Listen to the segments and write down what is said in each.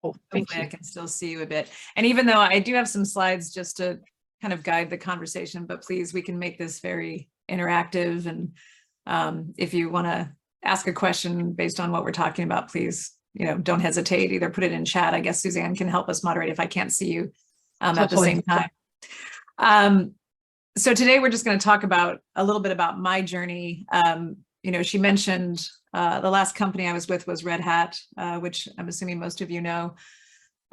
Oh, thank Hopefully I you. can still see you a bit. And even though I do have some slides just to kind of guide the conversation, but please, we can make this very interactive. And if you want to ask a question based on what we're talking about, please, don't hesitate. Either put it in chat. I guess Suzanne can help us moderate if I can't see you at the same time. So today we're just going to talk about a little bit about my journey. She mentioned the last company I was with was Red Hat, which I'm assuming most of you know,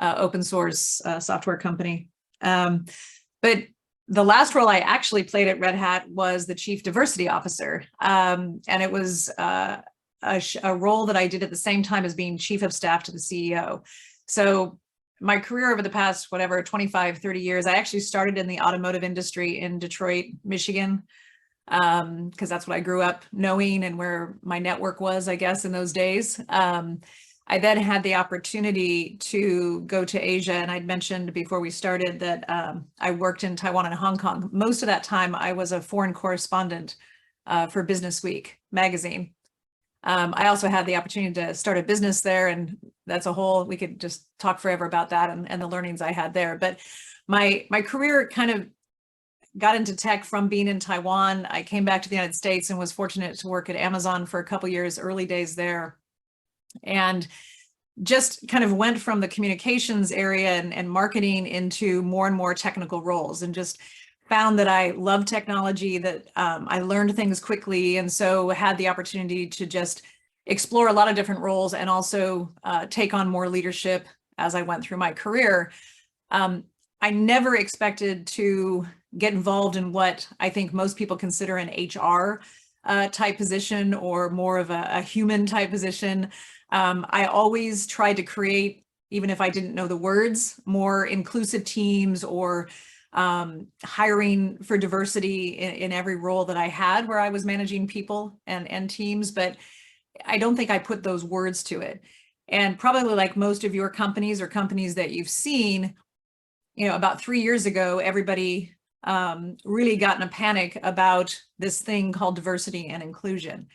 open source software company. But the last role I actually played at Red Hat was the Chief Diversity Officer. And it was a role that I did at the same time as being Chief of Staff to the CEO. So my career over the past, 25, 30 years, I actually started in the automotive industry in Detroit, Michigan, because that's what I grew up knowing and where my network was, I guess, in those days. I then had the opportunity to go to Asia, and I'd mentioned before we started that I worked in Taiwan and Hong Kong. Most of that time, I was a foreign correspondent for Business Week magazine. I also had the opportunity to start a business there, and that's we could just talk forever about that and the learnings I had there. But my career kind of got into tech from being in Taiwan. I came back to the United States and was fortunate to work at Amazon for a couple years, early days there. And just kind of went from the communications area and marketing into more and more technical roles, and just found that I love technology, that I learned things quickly, and so had the opportunity to just explore a lot of different roles and also take on more leadership as I went through my career. I never expected to get involved in what I think most people consider an HR type position, or more of a human type position. I always tried to create, even if I didn't know the words, more inclusive teams, or hiring for diversity in every role that I had where I was managing people and teams, but I don't think I put those words to it. And probably like most of your companies or companies that you've seen, about 3 years ago, everybody really got in a panic about this thing called diversity and inclusion.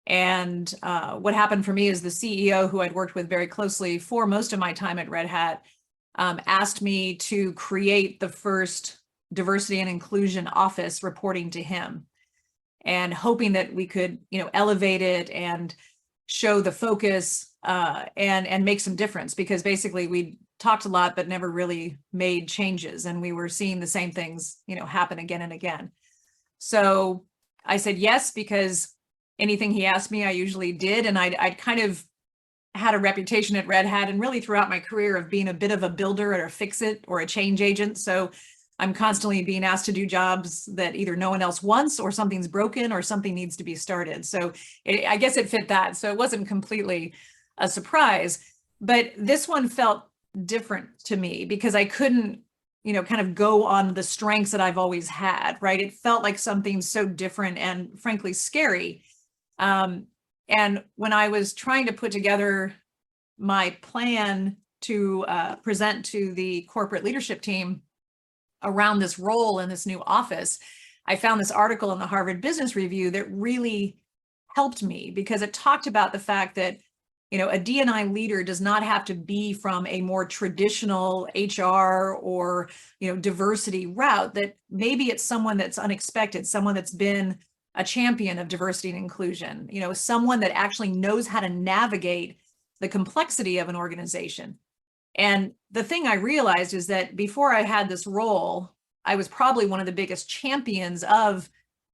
And what happened for me is the CEO, who I'd worked with very closely for most of my time at Red Hat, asked me to create the first diversity and inclusion office reporting to him, and hoping that we could, elevate it and show the focus and make some difference, because basically we talked a lot but never really made changes, and we were seeing the same things, happen again and again. So I said yes, because anything he asked me, I usually did. And I'd kind of had a reputation at Red Hat and really throughout my career of being a bit of a builder or a fix-it or a change agent. So I'm constantly being asked to do jobs that either no one else wants, or something's broken, or something needs to be started. So I guess it fit that. So it wasn't completely a surprise, but this one felt different to me because I couldn't, kind of go on the strengths that I've always had, right? It felt like something so different and frankly scary. And when I was trying to put together my plan to present to the corporate leadership team around this role in this new office, I found this article in the Harvard Business Review that really helped me, because it talked about the fact that, a D&I leader does not have to be from a more traditional HR or, diversity route, that maybe it's someone that's unexpected, someone that's been a champion of diversity and inclusion, someone that actually knows how to navigate the complexity of an organization. And the thing I realized is that before I had this role, I was probably one of the biggest champions of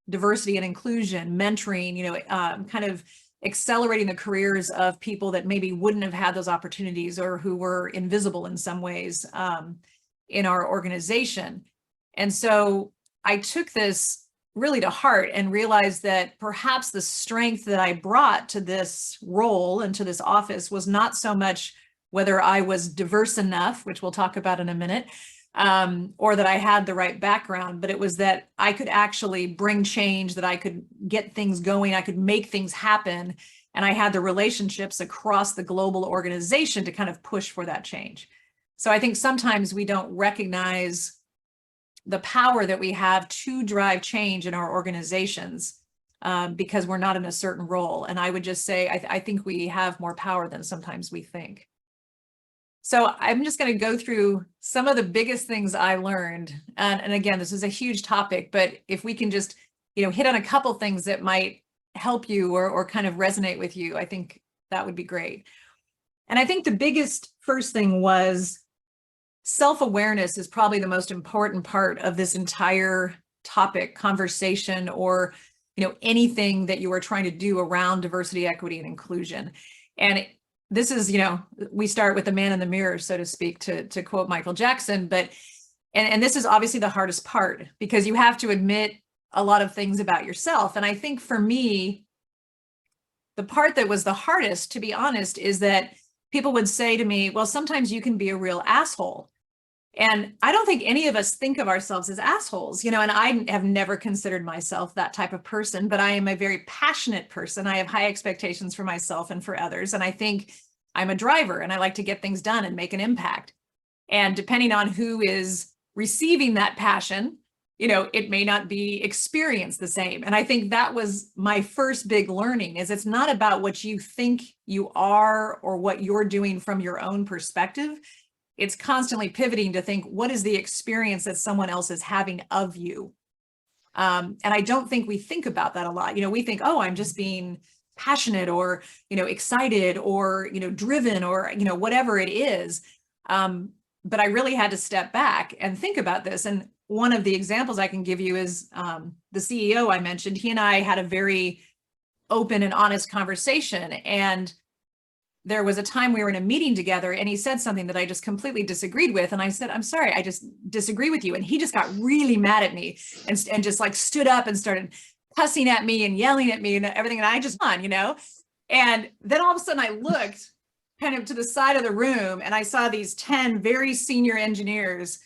diversity and inclusion, mentoring, kind of accelerating the careers of people that maybe wouldn't have had those opportunities, or who were invisible in some ways in our organization. And so I took this really to heart and realized that perhaps the strength that I brought to this role and to this office was not so much whether I was diverse enough, which we'll talk about in a minute, or that I had the right background, but it was that I could actually bring change, that I could get things going, I could make things happen, and I had the relationships across the global organization to kind of push for that change. So I think sometimes we don't recognize the power that we have to drive change in our organizations because we're not in a certain role. And I would just say, I think we have more power than sometimes we think. So I'm just going to go through some of the biggest things I learned. And again, this is a huge topic, but if we can just, hit on a couple things that might help you or kind of resonate with you, I think that would be great. And I think the biggest first thing was self-awareness is probably the most important part of this entire topic, conversation, or anything that you are trying to do around diversity, equity, and inclusion. And this is, we start with the man in the mirror, so to speak, to quote Michael Jackson, but and this is obviously the hardest part, because you have to admit a lot of things about yourself. And I think for me, the part that was the hardest, to be honest, is that people would say to me, well, sometimes you can be a real asshole. And I don't think any of us think of ourselves as assholes, and I have never considered myself that type of person, but I am a very passionate person. I have high expectations for myself and for others. And I think I'm a driver and I like to get things done and make an impact. And depending on who is receiving that passion, it may not be experienced the same. And I think that was my first big learning, is it's not about what you think you are or what you're doing from your own perspective. It's constantly pivoting to think, what is the experience that someone else is having of you? And I don't think we think about that a lot. We think, oh, I'm just being passionate or, excited or, driven or, whatever it is. But I really had to step back and think about this. And one of the examples I can give you is the CEO I mentioned. He and I had a very open and honest conversation. And there was a time we were in a meeting together and he said something that I just completely disagreed with. And I said, I'm sorry, I just disagree with you. And he just got really mad at me and just like stood up and started cussing at me and yelling at me and everything. And I just and then all of a sudden I looked kind of to the side of the room and I saw these 10 very senior engineers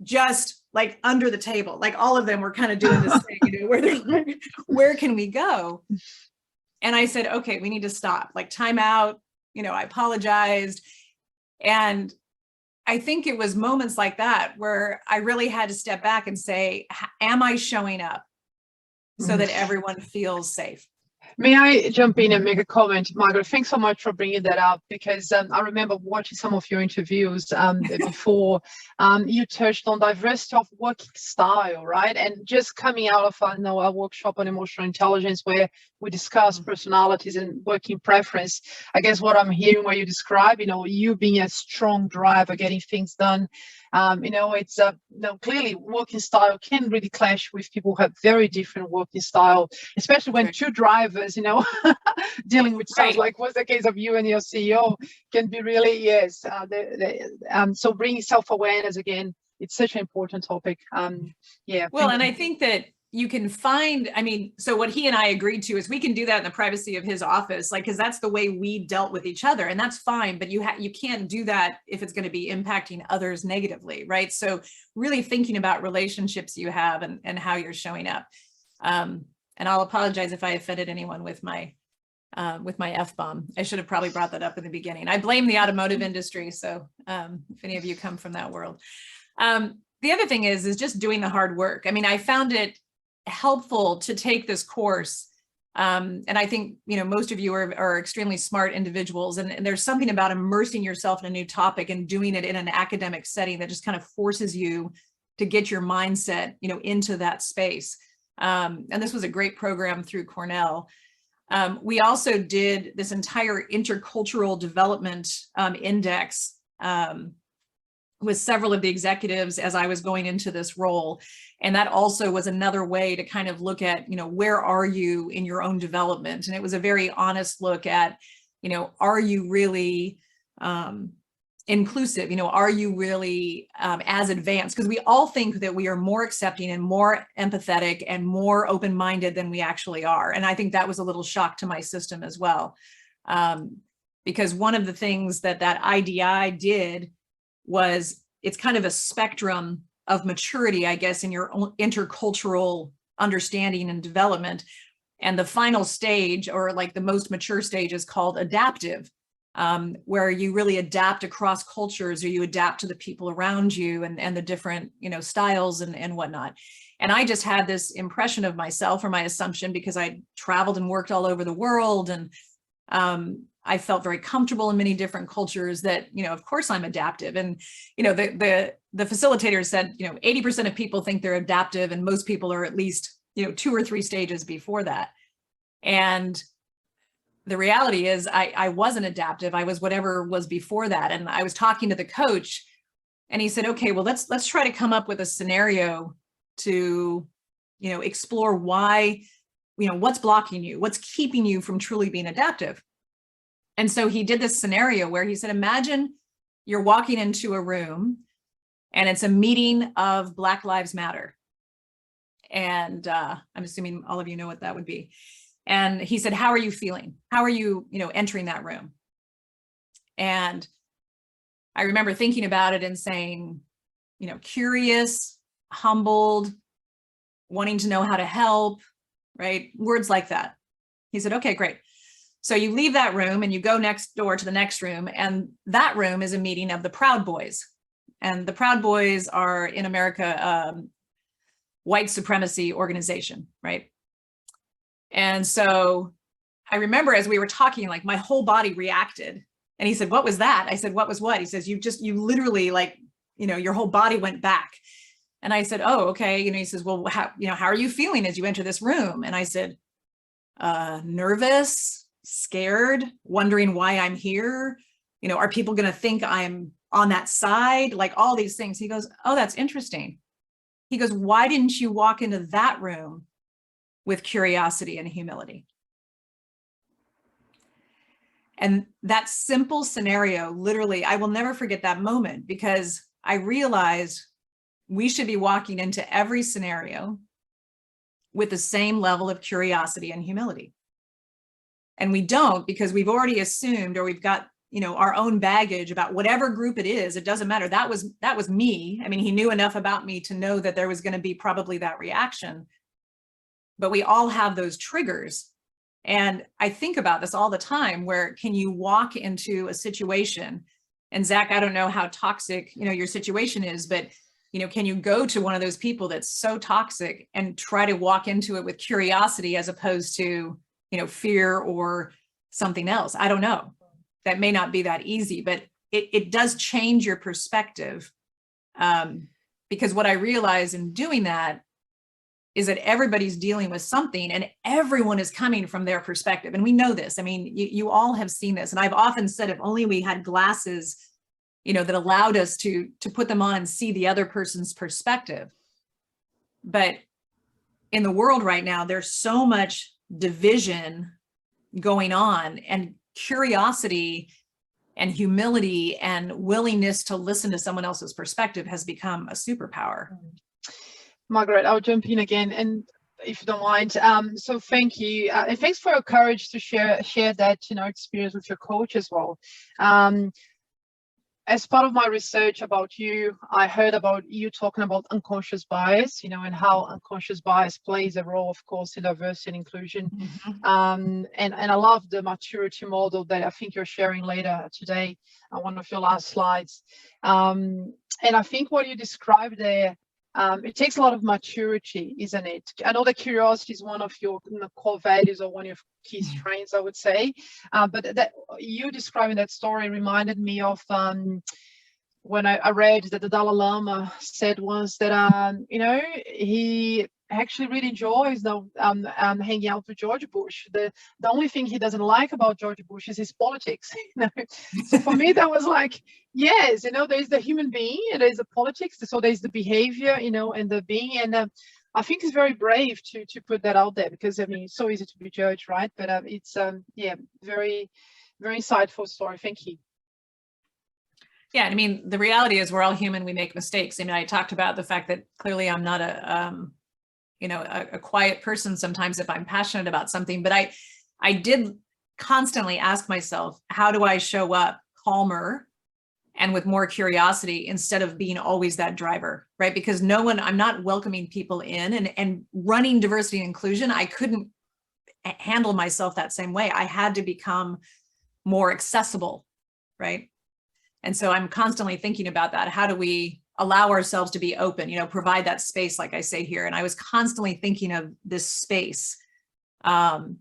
just like under the table, like all of them were kind of doing this thing, where they're like, where can we go? And I said, okay, we need to stop, like time out. I apologized. And I think it was moments like that where I really had to step back and say, am I showing up so that everyone feels safe? May I jump in and make a comment, Margaret? Thanks so much for bringing that up, because I remember watching some of your interviews before. You touched on diversity of working style, right? And just coming out of our workshop on emotional intelligence, where we discuss personalities and working preference. I guess what I'm hearing, what you describe, you being a strong driver, getting things done. It's clearly working style can really clash with people who have very different working style, especially when two drivers, dealing with sounds like what's the case of you and your CEO can be really, yes. So bringing self-awareness again, it's such an important topic. Well, and I think that you can find, so what he and I agreed to is we can do that in the privacy of his office, because that's the way we dealt with each other, and that's fine, but you can't do that if it's going to be impacting others negatively, right? So really thinking about relationships you have and how you're showing up. And I'll apologize if I offended anyone with my F-bomb. I should have probably brought that up in the beginning. I blame the automotive industry, so if any of you come from that world. The other thing is just doing the hard work. I found it helpful to take this course. And I think, most of you are extremely smart individuals, and there's something about immersing yourself in a new topic and doing it in an academic setting that just kind of forces you to get your mindset, into that space. And this was a great program through Cornell. We also did this entire intercultural development index with several of the executives as I was going into this role. And that also was another way to kind of look at, where are you in your own development? And it was a very honest look at, are you really inclusive? Are you really as advanced? Because we all think that we are more accepting and more empathetic and more open-minded than we actually are. And I think that was a little shock to my system as well. Because one of the things that IDI did was it's kind of a spectrum of maturity, I guess, in your own intercultural understanding and development. And the final stage, or like the most mature stage, is called adaptive, where you really adapt across cultures, or you adapt to the people around you and the different, styles and whatnot. And I just had this impression of myself, or my assumption, because I traveled and worked all over the world. And I felt very comfortable in many different cultures that, of course I'm adaptive. And, the facilitator said, 80% of people think they're adaptive, and most people are at least, 2 or 3 stages before that. And the reality is I wasn't adaptive. I was whatever was before that. And I was talking to the coach, and he said, okay, well, let's try to come up with a scenario to, explore why, what's blocking you, what's keeping you from truly being adaptive. And so he did this scenario where he said, imagine you're walking into a room and it's a meeting of Black Lives Matter. And I'm assuming all of you know what that would be. And he said, how are you feeling? How are you, entering that room? And I remember thinking about it and saying, curious, humbled, wanting to know how to help, right? Words like that. He said, okay, great. So you leave that room and you go next door to the next room, and that room is a meeting of the Proud Boys. And the Proud Boys are in America, white supremacy organization, right? And so I remember as we were talking, like my whole body reacted. And he said, what was that? I said, what was what? He says, you literally like, your whole body went back. And I said, oh, okay. He says, well, how are you feeling as you enter this room? And I said, nervous, scared, wondering why I'm here. Are people going to think I'm on that side? Like all these things. He goes, oh, that's interesting. He goes, why didn't you walk into that room with curiosity and humility? And that simple scenario, literally, I will never forget that moment, because I realized we should be walking into every scenario with the same level of curiosity and humility. And we don't, because we've already assumed, or we've got, our own baggage about whatever group it is. It doesn't matter. That was me. I mean, he knew enough about me to know that there was going to be probably that reaction. But we all have those triggers. And I think about this all the time, where can you walk into a situation, and Zach, I don't know how toxic, your situation is, but, can you go to one of those people that's so toxic and try to walk into it with curiosity as opposed to, fear or something else? I don't know. That may not be that easy, but it does change your perspective. Because what I realize in doing that is that everybody's dealing with something, and everyone is coming from their perspective. And we know this. I mean, you all have seen this. And I've often said, if only we had glasses, that allowed us to put them on and see the other person's perspective. But in the world right now, there's so much division going on, and curiosity and humility and willingness to listen to someone else's perspective has become a superpower. Margaret, I'll jump in again, and if you don't mind. So thank you, and thanks for your courage to share that experience with your coach as well. As part of my research about you, I heard about you talking about unconscious bias, and how unconscious bias plays a role, of course, in diversity and inclusion. Mm-hmm. And I love the maturity model that I think you're sharing later today on one of your last slides. And I think what you described there, it takes a lot of maturity, isn't it? I know that curiosity is one of your core values, or one of your key strengths, I would say. But that you describing that story reminded me of when I read that the Dalai Lama said once that he actually really enjoys hanging out with George Bush. The only thing he doesn't like about George Bush is his politics. So for me, that was like, yes, there's the human being, and there's the politics. So there's the behavior, and the being. And I think it's very brave to put that out there, because it's so easy to be judged, right? But it's very, very insightful story. Thank you. Yeah, I mean, the reality is we're all human. We make mistakes. I mean, I talked about the fact that clearly I'm not a quiet person sometimes if I'm passionate about something, but I did constantly ask myself, how do I show up calmer and with more curiosity instead of being always that driver, right? Because I'm not welcoming people in, and running diversity and inclusion, I couldn't handle myself that same way. I had to become more accessible, right? And so I'm constantly thinking about that. How do we allow ourselves to be open, provide that space, like I say here. And I was constantly thinking of this space. And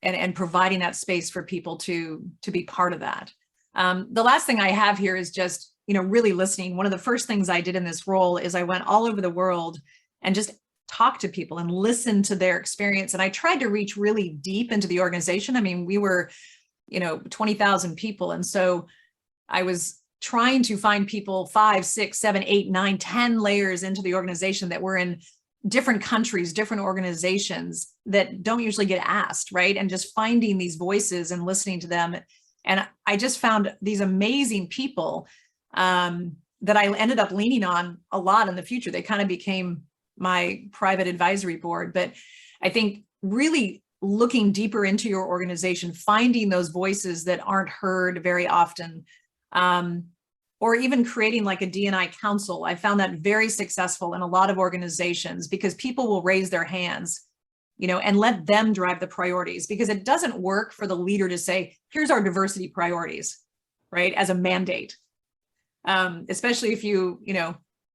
and providing that space for people to be part of that. The last thing I have here is just, really listening. One of the first things I did in this role is I went all over the world and just talked to people and listened to their experience. And I tried to reach really deep into the organization. I mean, we were, 20,000 people. And so I was trying to find people 5, 6, 7, 8, 9, 10 layers into the organization that were in different countries, different organizations that don't usually get asked, right? And just finding these voices and listening to them. And I just found these amazing people that I ended up leaning on a lot in the future. They kind of became my private advisory board. But I think really looking deeper into your organization, finding those voices that aren't heard very often, or even creating like a D&I council. I found that very successful in a lot of organizations because people will raise their hands, and let them drive the priorities, because it doesn't work for the leader to say, here's our diversity priorities, right, as a mandate. Especially if you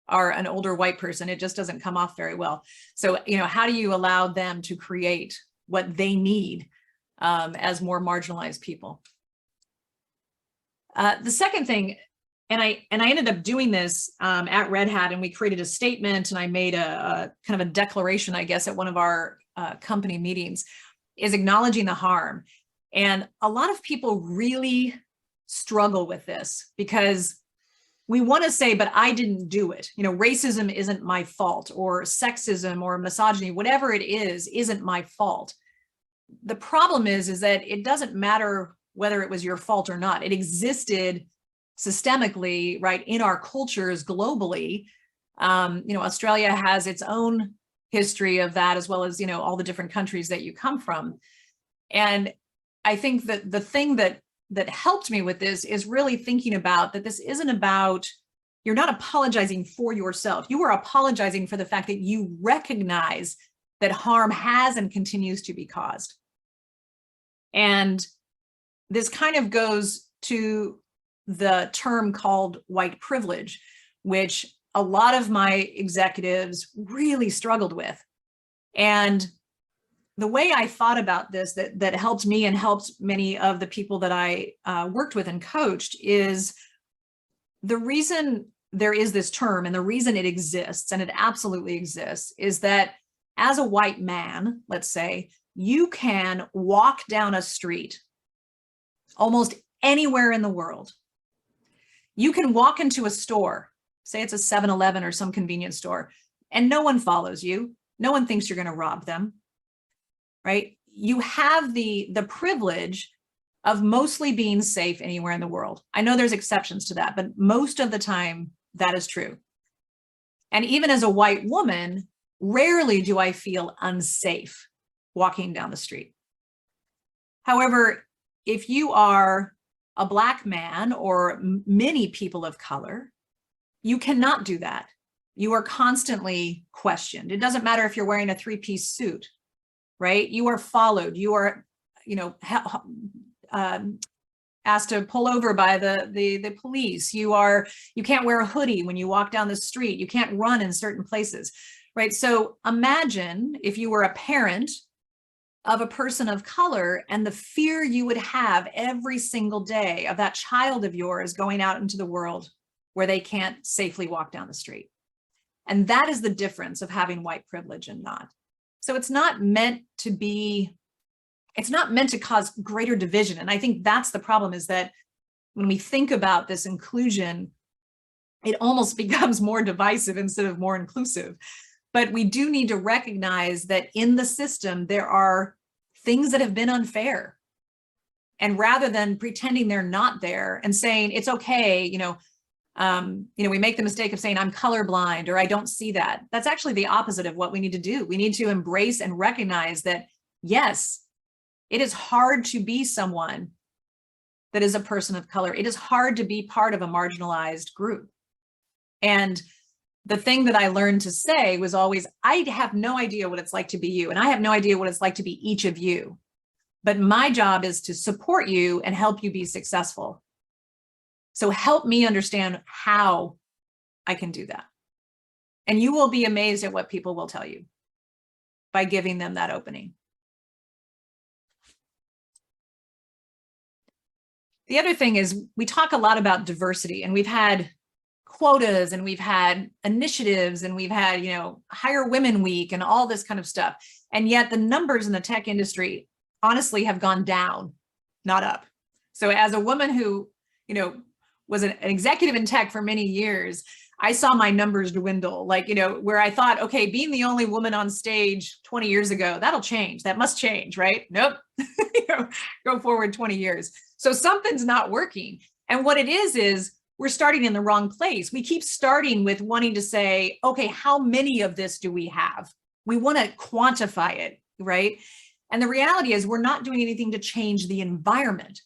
are an older white person, it just doesn't come off very well. So, how do you allow them to create what they need as more marginalized people? The second thing, and I ended up doing this at Red Hat, and we created a statement, and I made a kind of a declaration, I guess, at one of our company meetings, is acknowledging the harm. And a lot of people really struggle with this because we want to say, but I didn't do it. Racism isn't my fault, or sexism or misogyny, whatever it is, isn't my fault. The problem is that it doesn't matter whether it was your fault or not. It existed systemically, right, in our cultures globally. Australia has its own history of that, as well as, all the different countries that you come from. And I think that the thing that helped me with this is really thinking about that this isn't about, you're not apologizing for yourself. You are apologizing for the fact that you recognize that harm has and continues to be caused. And this kind of goes to the term called white privilege, which a lot of my executives really struggled with. And the way I thought about this that helped me and helped many of the people that I worked with and coached is the reason there is this term and the reason it exists, and it absolutely exists, is that as a white man, let's say, you can walk down a street almost anywhere in the world. You can walk into a store, say it's a 7-Eleven or some convenience store, and no one follows you. No one thinks you're going to rob them, right? You have the privilege of mostly being safe anywhere in the world. I know there's exceptions to that, but most of the time that is true. And even as a white woman, rarely do I feel unsafe walking down the street. However, if you are a Black man or many people of color, you cannot do that. You are constantly questioned. It doesn't matter if you're wearing a 3-piece suit, right? You are followed. You are, asked to pull over by the police. You can't wear a hoodie when you walk down the street. You can't run in certain places, right? So imagine if you were a parent of a person of color and the fear you would have every single day of that child of yours going out into the world where they can't safely walk down the street. And that is the difference of having white privilege and not. So it's not meant to cause greater division. And I think that's the problem, is that when we think about this inclusion, it almost becomes more divisive instead of more inclusive. But we do need to recognize that in the system, there are things that have been unfair. And rather than pretending they're not there and saying, it's okay, we make the mistake of saying I'm colorblind or I don't see that. That's actually the opposite of what we need to do. We need to embrace and recognize that, yes, it is hard to be someone that is a person of color. It is hard to be part of a marginalized group. And the thing that I learned to say was always, I have no idea what it's like to be you, and I have no idea what it's like to be each of you. But my job is to support you and help you be successful. So help me understand how I can do that. And you will be amazed at what people will tell you by giving them that opening. the other thing is we talk a lot about diversity, and we've had quotas and we've had initiatives and we've had, Hire Women Week and all this kind of stuff. And yet the numbers in the tech industry honestly have gone down, not up. So as a woman who, was an executive in tech for many years, I saw my numbers dwindle, where I thought, okay, being the only woman on stage 20 years ago, that'll change. That must change, right? Nope. Go forward 20 years. So something's not working. And what it is we're starting in the wrong place. We keep starting with wanting to say, okay, how many of this do we have? We want to quantify it, right? And the reality is we're not doing anything to change the environment.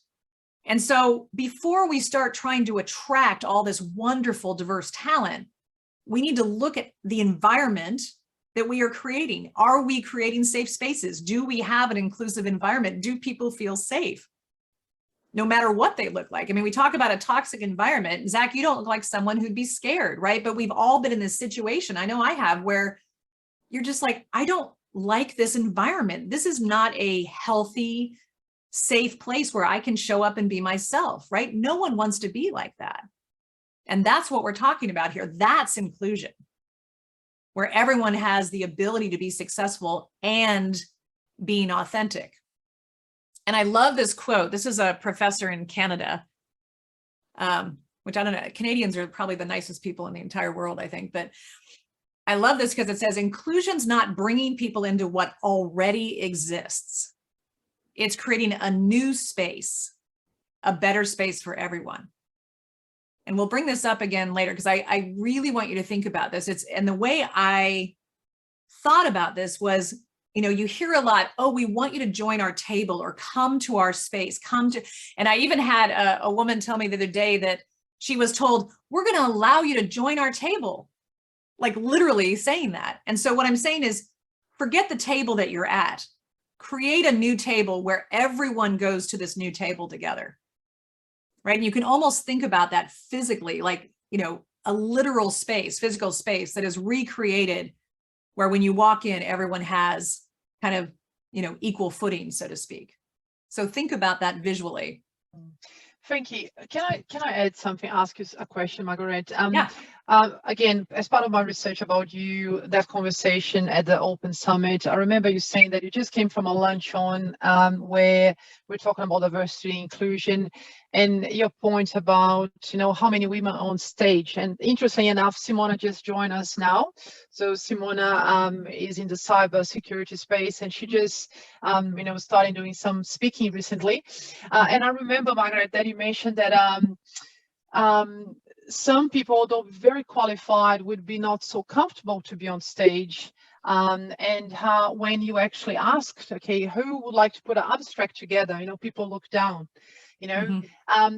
And so before we start trying to attract all this wonderful, diverse talent, we need to look at the environment that we are creating. Are we creating safe spaces? Do we have an inclusive environment? Do people feel safe? No matter what they look like. I mean, we talk about a toxic environment. Zach, you don't look like someone who'd be scared, right? But we've all been in this situation. I know I have, where you're just like, I don't like this environment. This is not a healthy, safe place where I can show up and be myself, right? No one wants to be like that. And that's what we're talking about here. That's inclusion, where everyone has the ability to be successful and being authentic. And I love this quote. This is a professor in Canada, which I don't know, Canadians are probably the nicest people in the entire world, I think. But I love this because it says, inclusion's not bringing people into what already exists. It's creating a new space, a better space for everyone. And we'll bring this up again later, because I really want you to think about this. And the way I thought about this was, you hear a lot, oh, we want you to join our table or come to our space, and I even had a woman tell me the other day that she was told, we're going to allow you to join our table, like literally saying that. And so what I'm saying is, forget the table that you're at, create a new table where everyone goes to this new table together, right? And you can almost think about that physically, like, a literal space, physical space that is recreated, where when you walk in, everyone has kind of, equal footing, so to speak. So think about that visually. Thank you. Can I add something, ask you a question, Margaret? Yeah. Again, as part of my research about you, that conversation at the Open Summit, I remember you saying that you just came from a luncheon where we're talking about diversity, inclusion, and your point about, how many women are on stage. And interestingly enough, Simona just joined us now. So Simona is in the cyber security space, and she just, started doing some speaking recently. And I remember, Margaret, that you mentioned that some people, although very qualified, would be not so comfortable to be on stage. And how, when you actually asked, okay, who would like to put an abstract together, people look down,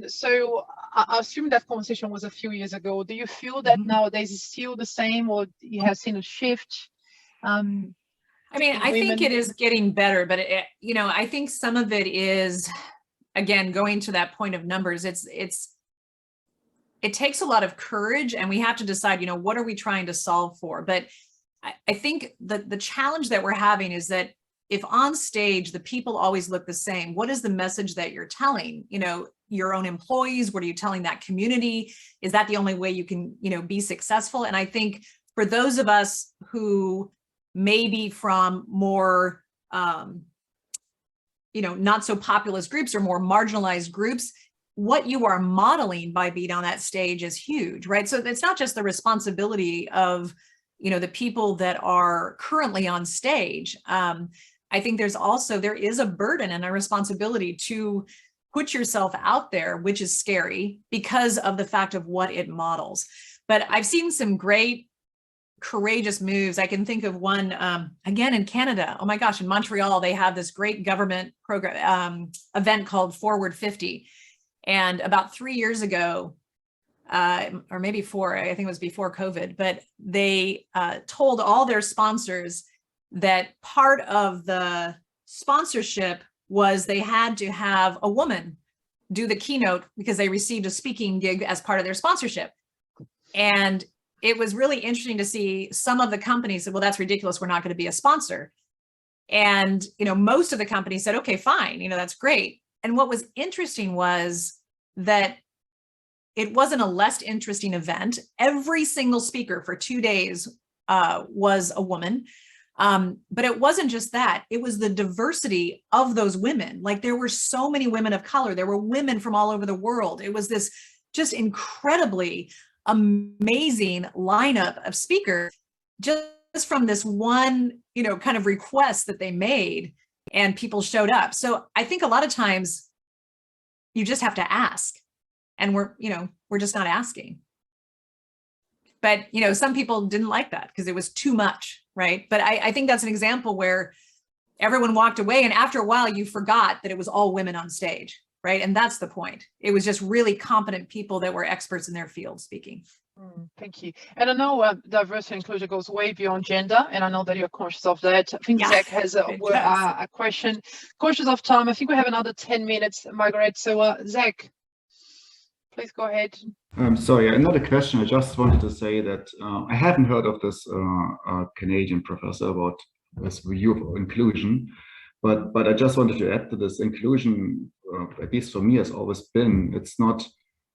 So I assume that conversation was a few years ago. Do you feel that nowadays is still the same, or you have seen a shift? I think it is getting better, but I think some of it is, again, going to that point of numbers, it takes a lot of courage, and we have to decide, what are we trying to solve for? But I think the challenge that we're having is that if on stage, the people always look the same, what is the message that you're telling, your own employees? What are you telling that community? Is that the only way you can, be successful? And I think for those of us who may be from more, not so populist groups or more marginalized groups, what you are modeling by being on that stage is huge, right? So it's not just the responsibility of, the people that are currently on stage. I think there is a burden and a responsibility to put yourself out there, which is scary because of the fact of what it models. But I've seen some great, courageous moves. I can think of one, again, in Canada. Oh my gosh, in Montreal, they have this great government program event called Forward 50. And about 3 years ago, or maybe 4, I think it was before COVID, but they told all their sponsors that part of the sponsorship was they had to have a woman do the keynote because they received a speaking gig as part of their sponsorship. And it was really interesting to see some of the companies said, well, that's ridiculous, we're not going to be a sponsor. And, most of the companies said, okay, fine, that's great. And what was interesting was that it wasn't a less interesting event. Every single speaker for 2 days was a woman. But it wasn't just that, it was the diversity of those women. Like, there were so many women of color, there were women from all over the world. It was this just incredibly amazing lineup of speakers, just from this one, kind of request that they made, and people showed up. So I think a lot of times you just have to ask, and we're just not asking. But, some people didn't like that because it was too much, right? But I think that's an example where everyone walked away, and after a while you forgot that it was all women on stage, right? And that's the point. It was just really competent people that were experts in their field speaking. Thank you. And I know diversity and inclusion goes way beyond gender, and I know that you're conscious of that. I think Zach has a question. Conscious of time, I think we have another 10 minutes, Margaret. So Zach, please go ahead. Sorry, another question. I just wanted to say that I haven't heard of this Canadian professor about this view of inclusion, but I just wanted to add to this. Inclusion, at least for me, has always been, it's not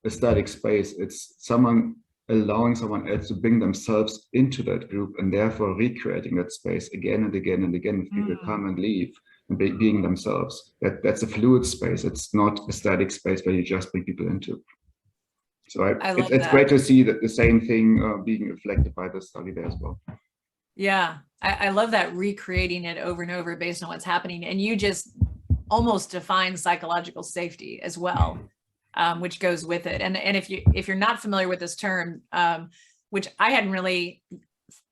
a static space. It's someone allowing someone else to bring themselves into that group, and therefore recreating that space again and again and again. People come and leave and being themselves. That's a fluid space. It's not a static space where you just bring people into. So it's great to see that the same thing being reflected by the study there as well. Yeah, I love that, recreating it over and over based on what's happening. And you just almost define psychological safety as well, which goes with it. And if you're not familiar with this term, which I hadn't really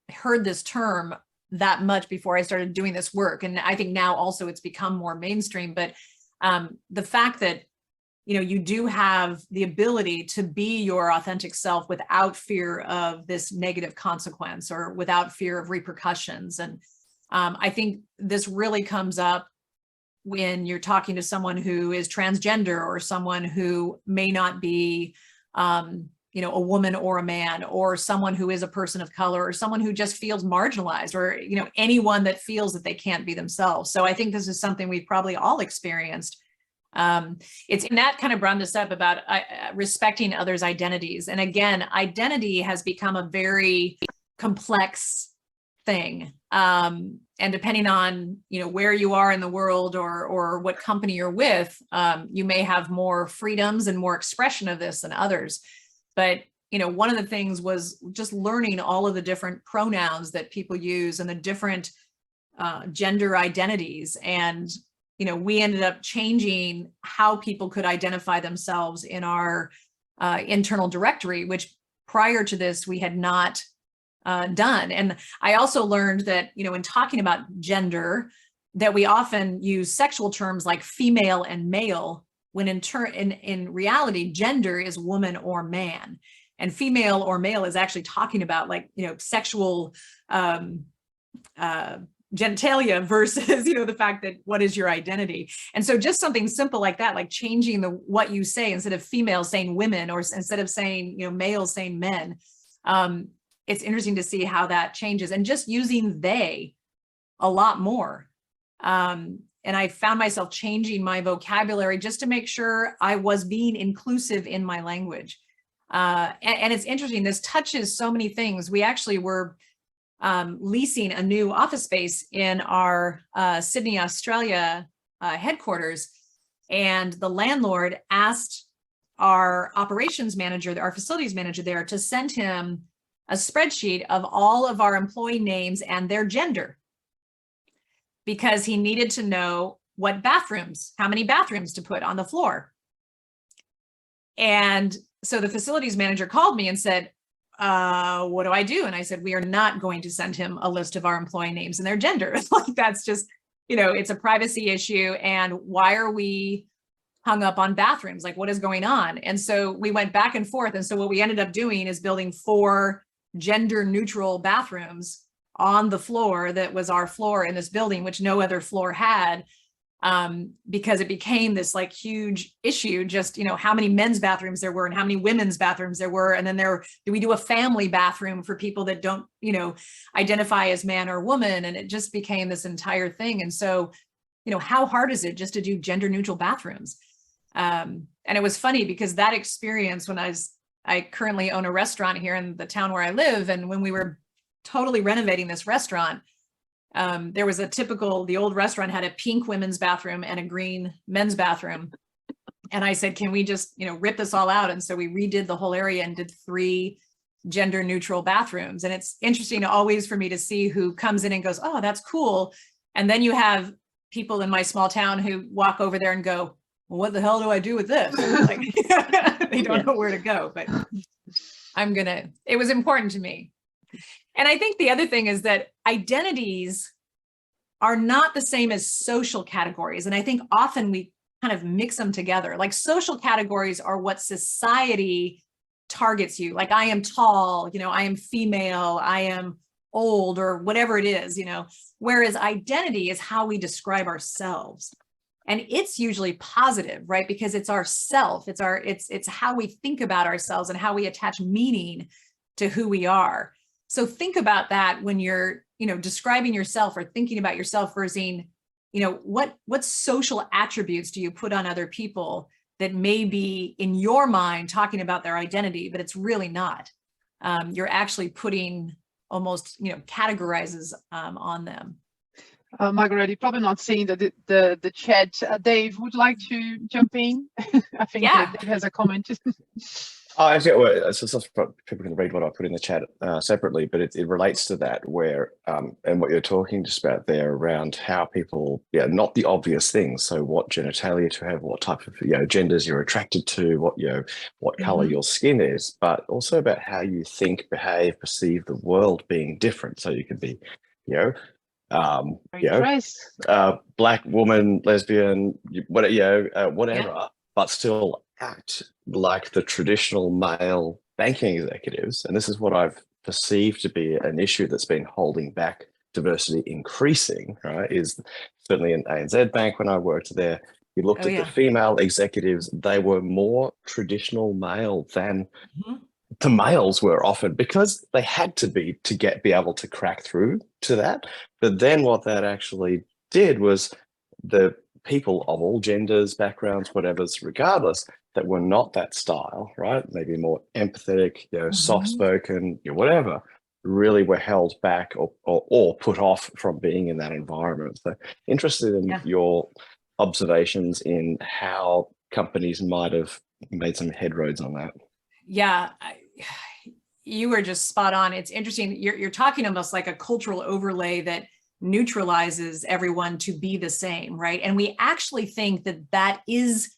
heard this term that much before I started doing this work, and I think now also it's become more mainstream, but the fact that you do have the ability to be your authentic self without fear of this negative consequence or without fear of repercussions. And I think this really comes up when you're talking to someone who is transgender, or someone who may not be, a woman or a man, or someone who is a person of color, or someone who just feels marginalized, or, anyone that feels that they can't be themselves. So I think this is something we've probably all experienced. It's and that kind of brought us up about respecting others' identities. And again, identity has become a very complex thing. And depending on, where you are in the world, or what company you're with, you may have more freedoms and more expression of this than others. But, one of the things was just learning all of the different pronouns that people use and the different gender identities. And we ended up changing how people could identify themselves in our internal directory, which prior to this we had not done. And I also learned that, in talking about gender, that we often use sexual terms like female and male, when in reality, gender is woman or man. And female or male is actually talking about sexual genitalia versus, the fact that what is your identity. And so just something simple like that, like changing what you say, instead of female saying women, or instead of saying, male saying men. It's interesting to see how that changes, and just using they a lot more. And I found myself changing my vocabulary just to make sure I was being inclusive in my language. And it's interesting, this touches so many things. We actually were leasing a new office space in our Sydney, Australia headquarters. And the landlord asked our operations manager, our facilities manager there, to send him a spreadsheet of all of our employee names and their gender, because he needed to know how many bathrooms to put on the floor. And so the facilities manager called me and said, what do I do? And I said, we are not going to send him a list of our employee names and their gender. Like, that's just, it's a privacy issue. And why are we hung up on bathrooms? Like, what is going on? And so we went back and forth. And so what we ended up doing is building 4 gender neutral bathrooms on the floor that was our floor in this building, which no other floor had. Because it became this huge issue, just, how many men's bathrooms there were and how many women's bathrooms there were. And then do we do a family bathroom for people that don't, identify as man or woman? And it just became this entire thing. And so, how hard is it just to do gender neutral bathrooms? And And it was funny because that experience when I currently own a restaurant here in the town where I live. And when we were totally renovating this restaurant, there was the old restaurant had a pink women's bathroom and a green men's bathroom. And I said, can we just, rip this all out? And so we redid the whole area and did 3 gender neutral bathrooms. And it's interesting always for me to see who comes in and goes, oh, that's cool. And then you have people in my small town who walk over there and go, well, what the hell do I do with this? Like, they don't know where to go, but it was important to me. And I think the other thing is that identities are not the same as social categories. And I think often we kind of mix them together. Like social categories are what society targets you. Like I am tall, I am female, I am old, or whatever it is, whereas identity is how we describe ourselves. And it's usually positive, right? Because it's our self, it's how we think about ourselves and how we attach meaning to who we are. So think about that when you're, describing yourself or thinking about yourself versus, what social attributes do you put on other people that may be in your mind talking about their identity, but it's really not. You're actually putting almost, categorizes on them. Margaret, you're probably not seeing the chat. Dave, would you like to jump in? I think Dave has a comment. So people can read what I put in the chat separately, but it relates to that where, and what you're talking just about there around how people, not the obvious things. So what genitalia to have, what type of, genders you're attracted to, what color your skin is, but also about how you think, behave, perceive the world being different. So you could be, black woman, lesbian, whatever, but still act like the traditional male banking executives. And this is what I've perceived to be an issue that's been holding back diversity increasing, right? Is certainly in ANZ Bank when I worked there, you looked at the female executives, they were more traditional male than the males were often, because they had to be be able to crack through to that. But then what that actually did was the people of all genders, backgrounds, whatever's, regardless, that were not that style, right? Maybe more empathetic, soft-spoken, whatever, really were held back or put off from being in that environment. So interested in your observations in how companies might have made some headroads on that. Yeah, you were just spot on. It's interesting. You're talking almost like a cultural overlay that neutralizes everyone to be the same, right? And we actually think that is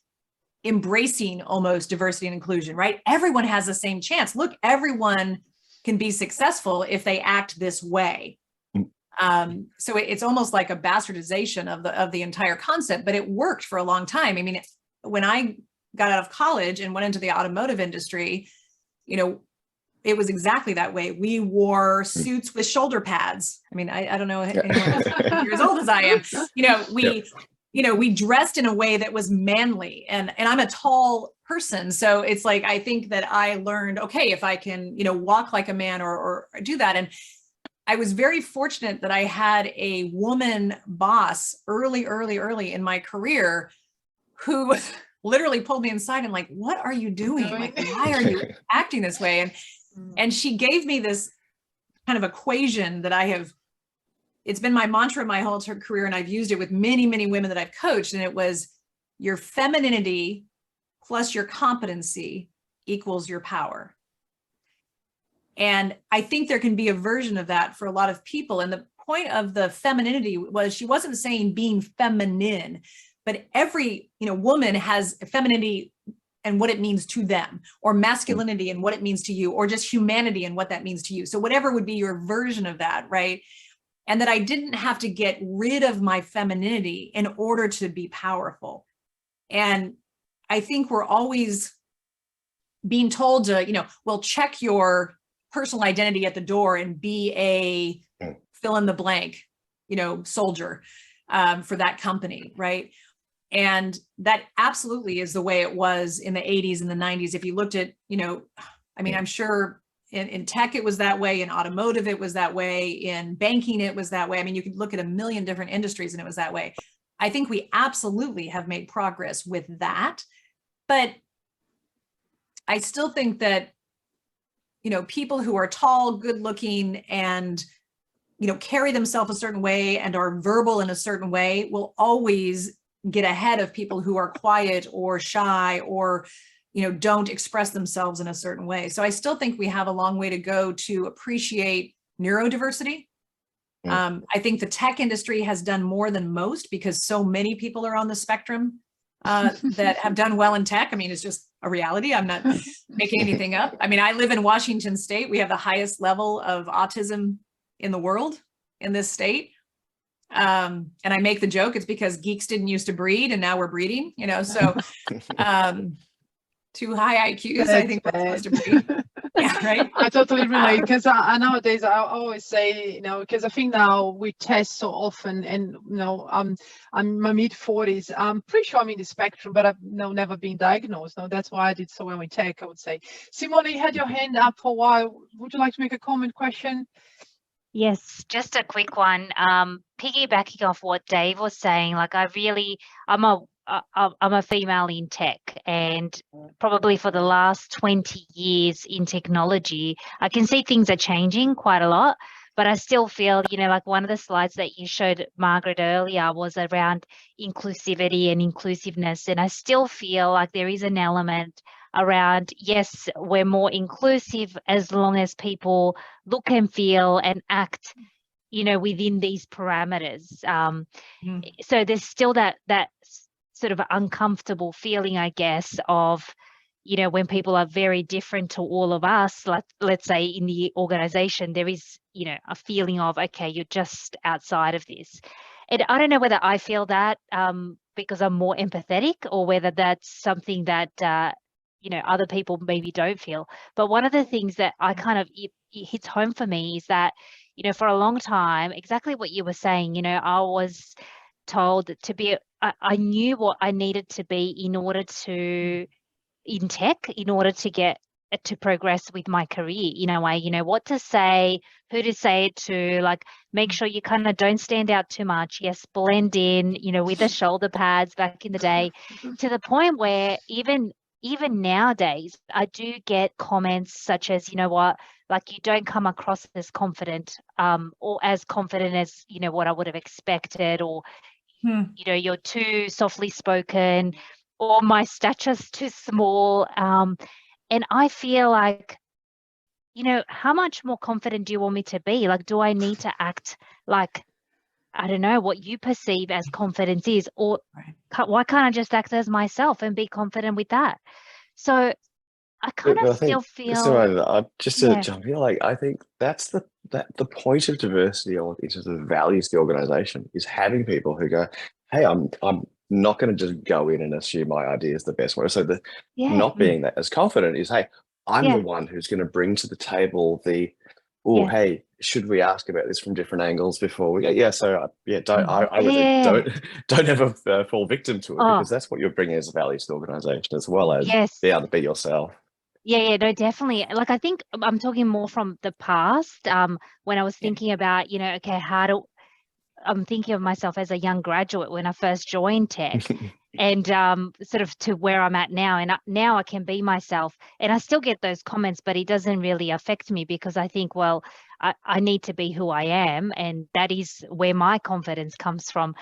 embracing almost diversity and inclusion, right? Everyone has the same chance. Look, everyone can be successful if they act this way. So it's almost like a bastardization of the entire concept, but it worked for a long time. I mean, when I got out of college and went into the automotive industry, it was exactly that way. We wore suits with shoulder pads. I mean, I don't know anyone as old as I am. We dressed in a way that was manly, and I'm a tall person. So it's like, I think that I learned, okay, if I can, walk like a man or do that. And I was very fortunate that I had a woman boss early in my career who literally pulled me inside and like, what are you doing? Like, why are you acting this way? And she gave me this kind of equation that it's been my mantra my whole career, and I've used it with many, many women that I've coached. And it was your femininity plus your competency equals your power. And I think there can be a version of that for a lot of people. And the point of the femininity was, she wasn't saying being feminine, but every, woman has femininity and what it means to them, or masculinity and what it means to you, or just humanity and what that means to you. So whatever would be your version of that, right? And that I didn't have to get rid of my femininity in order to be powerful. And I think we're always being told to, check your personal identity at the door and be a fill in the blank, soldier for that company, right? And that absolutely is the way it was in the 80s and the 90s. If you looked at, I'm sure in tech, it was that way. In automotive, it was that way. In banking, it was that way. I mean, you could look at a million different industries and it was that way. I think we absolutely have made progress with that. But I still think that, people who are tall, good looking, and, carry themselves a certain way and are verbal in a certain way will always get ahead of people who are quiet or shy or, don't express themselves in a certain way. So I still think we have a long way to go to appreciate neurodiversity. I think the tech industry has done more than most because so many people are on the spectrum that have done well in tech. I mean, it's just a reality. I'm not making anything up. I mean, I live in Washington State. We have the highest level of autism in the world in this state. And I make the joke, it's because geeks didn't used to breed and now we're breeding, so too high IQs, I think we're supposed to breed. Yeah, right. I totally relate because I nowadays I always say, because I think now we test so often, and I'm in my mid-40s. I'm pretty sure I'm in the spectrum, but I've never been diagnosed. No, that's why I did so well in tech, I would say. Simone, you had your hand up for a while. Would you like to make a comment, question? Yes, just a quick one. Piggybacking off what Dave was saying, like I'm a female in tech, and probably for the last 20 years in technology, I can see things are changing quite a lot, but I still feel, like one of the slides that you showed, Margaret, earlier was around inclusivity and inclusiveness. And I still feel like there is an element around, yes, we're more inclusive as long as people look and feel and act, within these parameters. So there's still that sort of uncomfortable feeling, I guess, of, when people are very different to all of us, like let's say in the organization, there is, a feeling of, okay, you're just outside of this. And I don't know whether I feel that because I'm more empathetic, or whether that's something that, other people maybe don't feel. But one of the things that I kind of, it hits home for me is that, for a long time, exactly what you were saying, I was told to be, I knew what I needed to be in order to, in tech, in order to get to progress with my career in a way, what to say, who to say it to, like make sure you kind of don't stand out too much. Yes, blend in, with the shoulder pads back in the day, to the point where even nowadays, I do get comments such as, like you don't come across as confident, or as confident as, what I would have expected, or, you're too softly spoken, or my stature's too small. And I feel like, how much more confident do you want me to be? Like, do I need to act like, I don't know, what you perceive as confidence is, or why can't I just act as myself and be confident with that? So I kind of still feel. So just to jump in, like I think that's the point of diversity, or in terms of the values of the organization, is having people who go, hey, I'm not going to just go in and assume my idea is the best one. So not being that as confident is, hey, I'm the one who's going to bring to the table the, hey, should we ask about this from different angles before we go? Don't ever fall victim to it, because that's what you're bringing as a value to the organization, as well as be able to be yourself. Yeah, no, definitely. Like, I think I'm talking more from the past, when I was thinking about, okay, I'm thinking of myself as a young graduate when I first joined tech, and sort of to where I'm at now. And now I can be myself, and I still get those comments, but it doesn't really affect me, because I think, well, I need to be who I am, and that is where my confidence comes from.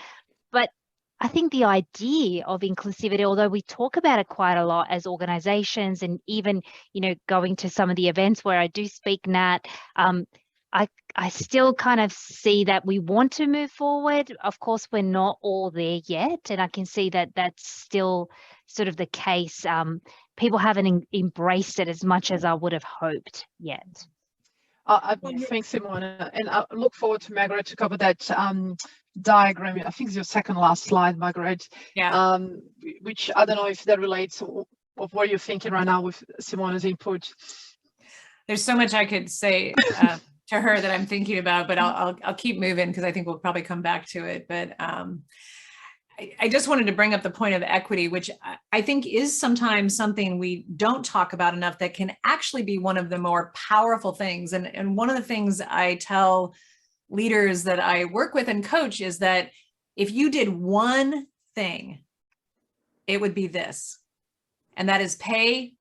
But I think the idea of inclusivity, although we talk about it quite a lot as organizations, and even, going to some of the events where I do speak, Nat, I still kind of see that we want to move forward. Of course, we're not all there yet, and I can see that that's still sort of the case. People haven't embraced it as much as I would have hoped yet. Thanks, Simone, and I look forward to Margaret to cover that diagram. I think it's your second last slide, Margaret. Yeah. Which I don't know if that relates to what you're thinking right now with Simone's input. There's so much I could say to her that I'm thinking about, but I'll keep moving, because I think we'll probably come back to it. But I just wanted to bring up the point of equity, which I think is sometimes something we don't talk about enough, that can actually be one of the more powerful things. And one of the things I tell leaders that I work with and coach is that if you did one thing, it would be this, and that is pay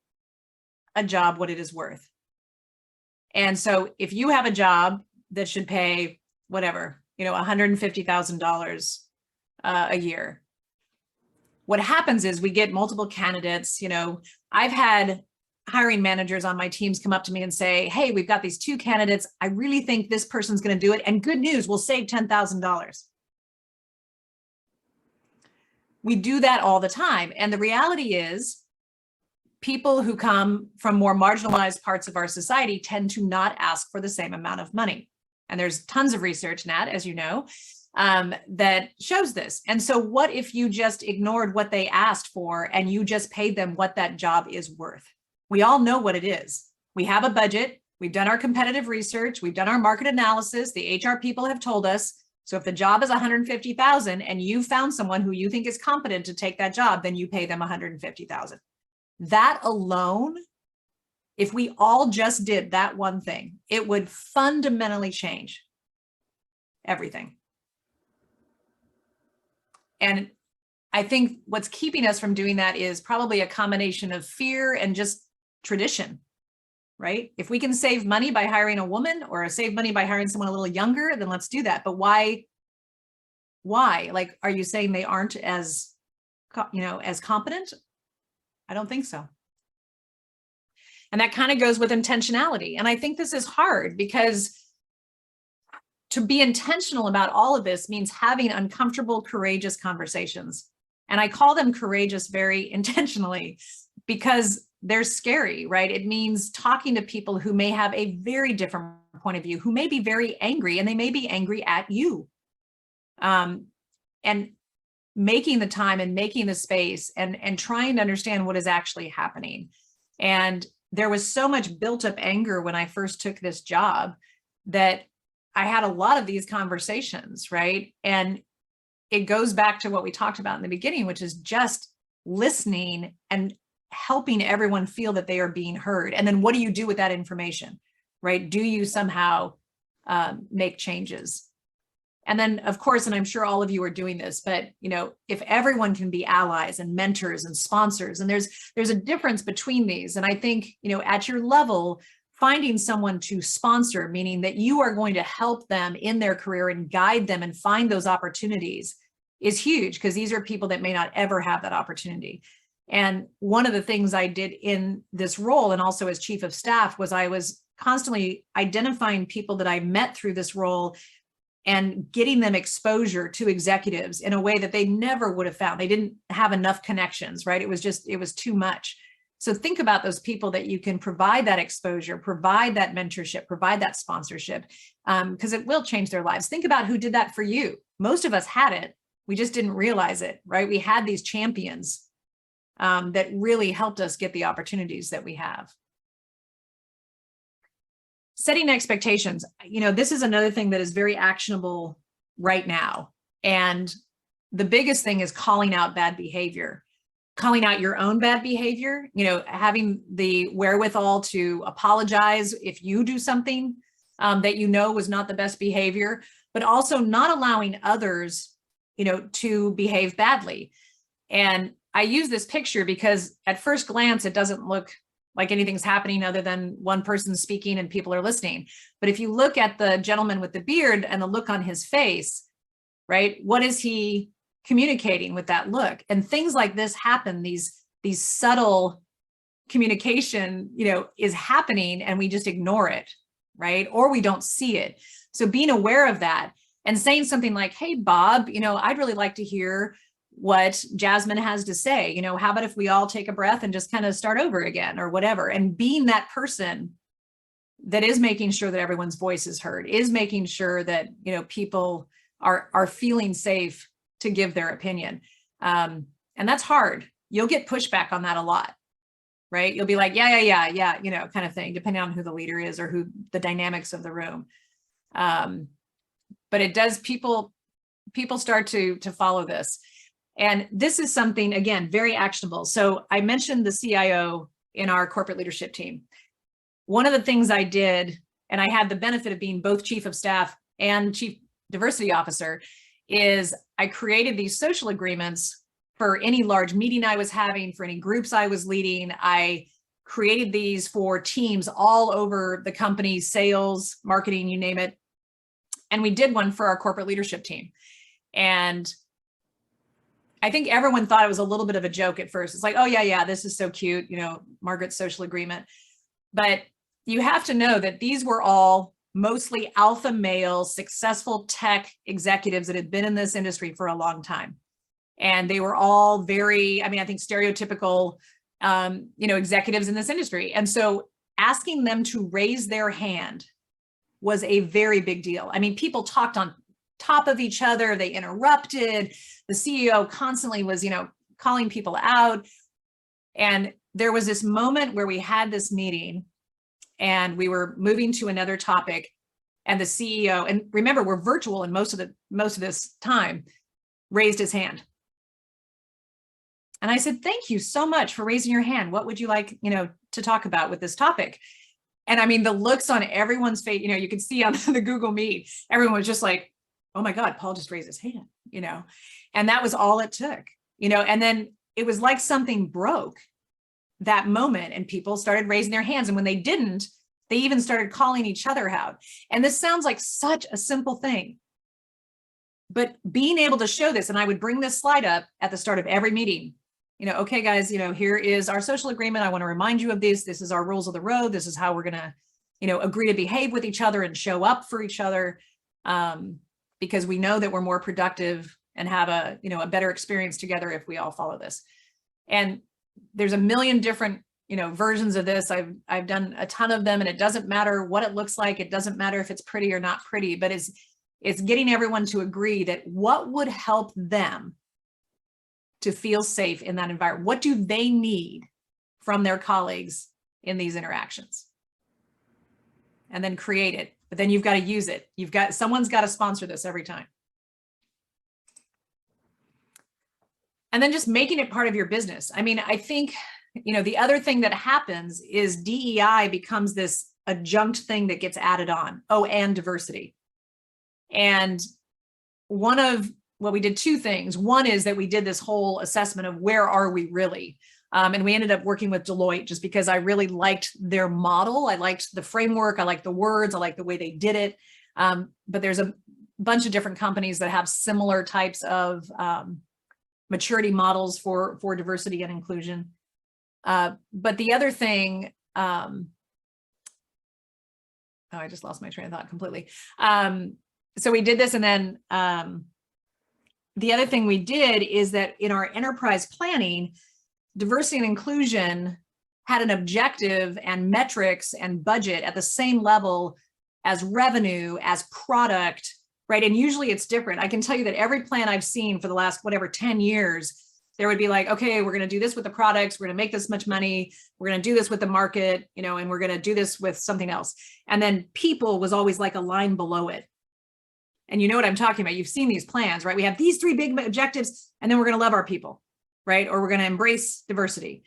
a job what it is worth. And so if you have a job that should pay whatever, $150,000 a year, what happens is we get multiple candidates. I've had hiring managers on my teams come up to me and say, hey, we've got these 2 candidates. I really think this person's going to do it. And good news, we'll save $10,000. We do that all the time. And the reality is people who come from more marginalized parts of our society tend to not ask for the same amount of money. And there's tons of research, Nat, as you know, that shows this. And so what if you just ignored what they asked for and you just paid them what that job is worth? We all know what it is. We have a budget. We've done our competitive research. We've done our market analysis. The HR people have told us. So if the job is $150,000 and you found someone who you think is competent to take that job, then you pay them $150,000. That alone, if we all just did that one thing, it would fundamentally change everything. And I think what's keeping us from doing that is probably a combination of fear and just tradition, right? If we can save money by hiring a woman or save money by hiring someone a little younger, then let's do that. But why? Like, are you saying they aren't as competent? I don't think so. And that kind of goes with intentionality. And I think this is hard because to be intentional about all of this means having uncomfortable, courageous conversations. And I call them courageous very intentionally because they're scary, right? It means talking to people who may have a very different point of view, who may be very angry, and they may be angry at you. And making the time and making the space and trying to understand what is actually happening. And there was so much built up anger when I first took this job that I had a lot of these conversations, right? And it goes back to what we talked about in the beginning, which is just listening and helping everyone feel that they are being heard. And then what do you do with that information, right? Do you somehow make changes? And then, of course, and I'm sure all of you are doing this, but if everyone can be allies and mentors and sponsors, and there's a difference between these. And I think, at your level, finding someone to sponsor, meaning that you are going to help them in their career and guide them and find those opportunities, is huge, because these are people that may not ever have that opportunity. And one of the things I did in this role, and also as chief of staff, was I was constantly identifying people that I met through this role and getting them exposure to executives in a way that they never would have found. They didn't have enough connections, right? It was too much. So think about those people that you can provide that exposure, provide that mentorship, provide that sponsorship, because it will change their lives. Think about who did that for you. Most of us had it. We just didn't realize it, right? We had these champions that really helped us get the opportunities that we have. Setting expectations, this is another thing that is very actionable right now. And the biggest thing is calling out bad behavior, calling out your own bad behavior, having the wherewithal to apologize if you do something that was not the best behavior, but also not allowing others, to behave badly. And I use this picture because at first glance, it doesn't look like anything's happening other than one person speaking and people are listening. But if you look at the gentleman with the beard and the look on his face, right, what is he communicating with that look? And things like this happen, these subtle communication, is happening and we just ignore it, right? Or we don't see it. So being aware of that and saying something like, hey, Bob, I'd really like to hear what Jasmine has to say. How about if we all take a breath and just kind of start over again or whatever, and being that person that is making sure that everyone's voice is heard, is making sure that, people are feeling safe to give their opinion. And that's hard. You'll get pushback on that a lot, right? You'll be like, yeah, kind of thing, depending on who the leader is or who the dynamics of the room. But it does, people start to follow this. And this is something, again, very actionable. So I mentioned the CIO in our corporate leadership team. One of the things I did, and I had the benefit of being both chief of staff and chief diversity officer, is I created these social agreements for any large meeting I was having, for any groups I was leading. I created these for teams all over the company, sales, marketing, you name it. And we did one for our corporate leadership team. And I think everyone thought it was a little bit of a joke at first. It's like, oh yeah, this is so cute, you know, Margaret's social agreement. But you have to know that these were all mostly alpha male, successful tech executives that had been in this industry for a long time. And they were all very, I mean, I think stereotypical, you know, executives in this industry. And so asking them to raise their hand was a very big deal. I mean, people talked on top of each other, they interrupted. The CEO constantly was, you know, calling people out. And there was this moment where we had this meeting and we were moving to another topic, and the CEO, and remember, we're virtual in most of this time, raised his hand. And I said, thank you so much for raising your hand. What would you like, you know, to talk about with this topic? And I mean, the looks on everyone's face, you know, you could see on the Google Meet, everyone was just like, oh my God, Paul just raised his hand, you know, and that was all it took, you know, and then it was like something broke that moment and people started raising their hands. And when they didn't, they even started calling each other out. And this sounds like such a simple thing, but being able to show this, and I would bring this slide up at the start of every meeting, you know, okay, guys, you know, here is our social agreement. I want to remind you of this. This is our rules of the road. This is how we're going to, you know, agree to behave with each other and show up for each other, because we know that we're more productive and have a, you know, a better experience together if we all follow this. And there's a million different, you know, versions of this. I've done a ton of them, and it doesn't matter what it looks like. It doesn't matter if it's pretty or not pretty, but it's getting everyone to agree that what would help them to feel safe in that environment. What do they need from their colleagues in these interactions? And then create it, but then you've got to use it. Someone's got to sponsor this every time. And then just making it part of your business. I mean, I think, you know, the other thing that happens is DEI becomes this adjunct thing that gets added on. Oh, and diversity. And we did two things. One is that we did this whole assessment of where are we really? And we ended up working with Deloitte just because I really liked their model. I liked the framework. I liked the words. I liked the way they did it. But there's a bunch of different companies that have similar types of maturity models for diversity and inclusion. But the other thing, I just lost my train of thought completely. So we did this, and then the other thing we did is that in our enterprise planning, diversity and inclusion had an objective and metrics and budget at the same level as revenue, as product, right? And usually it's different. I can tell you that every plan I've seen for the last, 10 years, there would be like, okay, we're going to do this with the products. We're going to make this much money. We're going to do this with the market, you know, and we're going to do this with something else. And then people was always like a line below it. And you know what I'm talking about. You've seen these plans, right? We have these 3 big objectives, and then we're going to love our people, right? Or we're going to embrace diversity.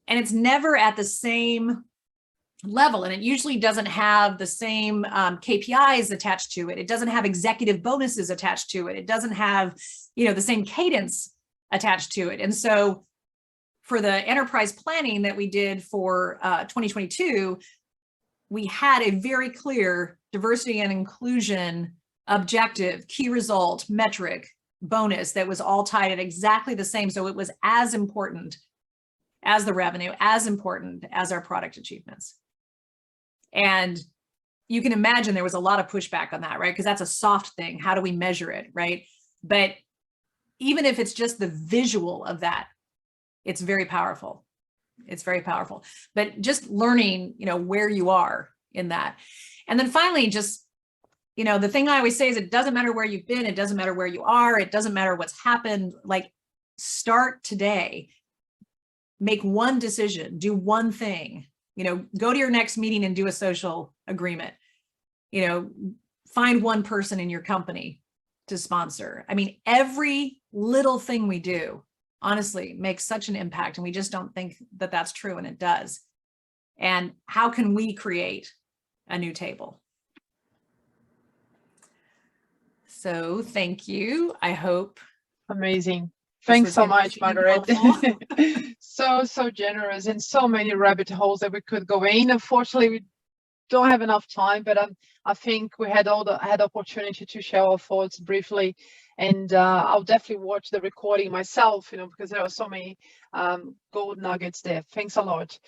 And it's never at the same level. And it usually doesn't have the same KPIs attached to it. It doesn't have executive bonuses attached to it. It doesn't have, you know, the same cadence attached to it. And so for the enterprise planning that we did for 2022, we had a very clear diversity and inclusion objective, key result, metric, bonus that was all tied at exactly the same. So it was as important as the revenue, as important as our product achievements. And you can imagine there was a lot of pushback on that, right? Because that's a soft thing. How do we measure it, right? But even if it's just the visual of that, it's very powerful. It's very powerful. But just learning, you know, where you are in that. And then finally, just, you know, the thing I always say is it doesn't matter where you've been. It doesn't matter where you are. It doesn't matter what's happened. Like, start today. Make one decision, do one thing, you know, go to your next meeting and do a social agreement, you know, find one person in your company to sponsor. I mean, every little thing we do, honestly, makes such an impact. And we just don't think that that's true, and it does. And how can we create a new table? So thank you. I hope. Amazing. Thanks was so much, interesting and Margaret. helpful. So generous, and so many rabbit holes that we could go in. Unfortunately, we don't have enough time, but I think we had had opportunity to share our thoughts briefly, and I'll definitely watch the recording myself, because there are so many gold nuggets there. Thanks a lot.